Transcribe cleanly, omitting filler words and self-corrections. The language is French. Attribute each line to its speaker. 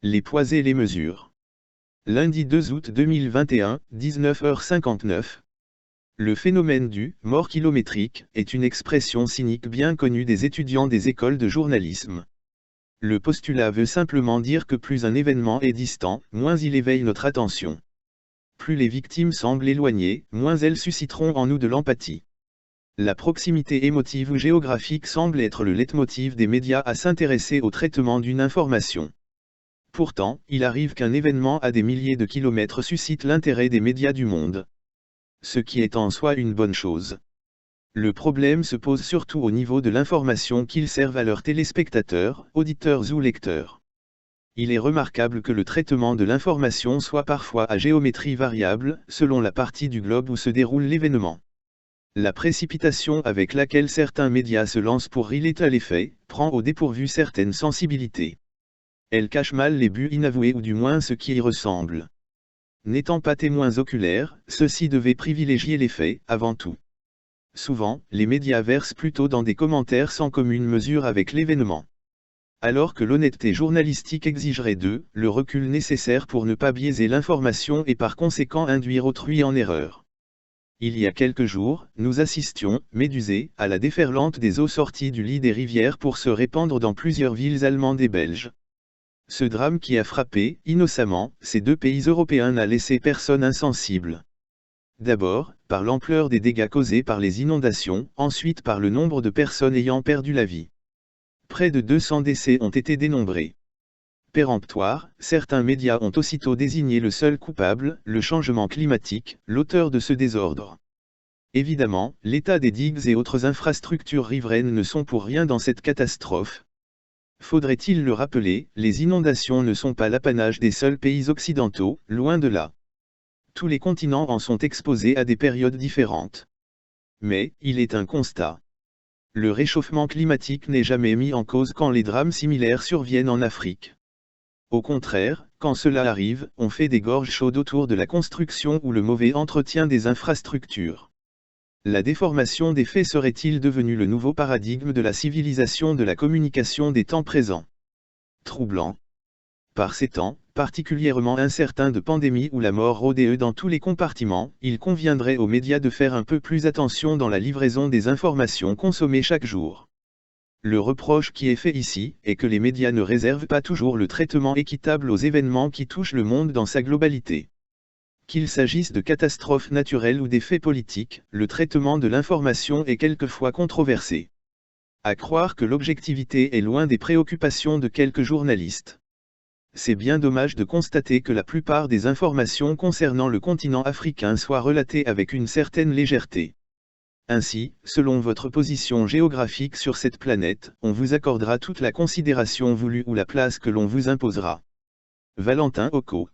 Speaker 1: Les poids et les mesures. Lundi 2 août 2021, 19h59. Le phénomène du « mort kilométrique » est une expression cynique bien connue des étudiants des écoles de journalisme. Le postulat veut simplement dire que plus un événement est distant, moins il éveille notre attention. Plus les victimes semblent éloignées, moins elles susciteront en nous de l'empathie. La proximité émotive ou géographique semble être le leitmotiv des médias à s'intéresser au traitement d'une information. Pourtant, il arrive qu'un événement à des milliers de kilomètres suscite l'intérêt des médias du monde. Ce qui est en soi une bonne chose. Le problème se pose surtout au niveau de l'information qu'ils servent à leurs téléspectateurs, auditeurs ou lecteurs. Il est remarquable que le traitement de l'information soit parfois à géométrie variable, selon la partie du globe où se déroule l'événement. La précipitation avec laquelle certains médias se lancent pour relater les faits, prend au dépourvu certaines sensibilités. Elle cache mal les buts inavoués ou du moins ce qui y ressemble. N'étant pas témoins oculaires, ceux-ci devaient privilégier les faits, avant tout. Souvent, les médias versent plutôt dans des commentaires sans commune mesure avec l'événement. Alors que l'honnêteté journalistique exigerait d'eux, le recul nécessaire pour ne pas biaiser l'information et par conséquent induire autrui en erreur. Il y a quelques jours, nous assistions, médusés, à la déferlante des eaux sorties du lit des rivières pour se répandre dans plusieurs villes allemandes et belges. Ce drame qui a frappé, innocemment, ces deux pays européens n'a laissé personne insensible. D'abord, par l'ampleur des dégâts causés par les inondations, ensuite par le nombre de personnes ayant perdu la vie. Près de 200 décès ont été dénombrés. Péremptoire, certains médias ont aussitôt désigné le seul coupable, le changement climatique, l'auteur de ce désordre. Évidemment, l'état des digues et autres infrastructures riveraines ne sont pour rien dans cette catastrophe. Faudrait-il le rappeler, les inondations ne sont pas l'apanage des seuls pays occidentaux, loin de là. Tous les continents en sont exposés à des périodes différentes. Mais, il est un constat. Le réchauffement climatique n'est jamais mis en cause quand les drames similaires surviennent en Afrique. Au contraire, quand cela arrive, on fait des gorges chaudes autour de la construction ou le mauvais entretien des infrastructures. La déformation des faits serait-il devenu le nouveau paradigme de la civilisation de la communication des temps présents? Troublant. Par ces temps, particulièrement incertains de pandémie où la mort rôdait dans tous les compartiments, il conviendrait aux médias de faire un peu plus attention dans la livraison des informations consommées chaque jour. Le reproche qui est fait ici, est que les médias ne réservent pas toujours le traitement équitable aux événements qui touchent le monde dans sa globalité. Qu'il s'agisse de catastrophes naturelles ou des faits politiques, le traitement de l'information est quelquefois controversé. À croire que l'objectivité est loin des préoccupations de quelques journalistes. C'est bien dommage de constater que la plupart des informations concernant le continent africain soient relatées avec une certaine légèreté. Ainsi, selon votre position géographique sur cette planète, on vous accordera toute la considération voulue ou la place que l'on vous imposera. Valentin Occo.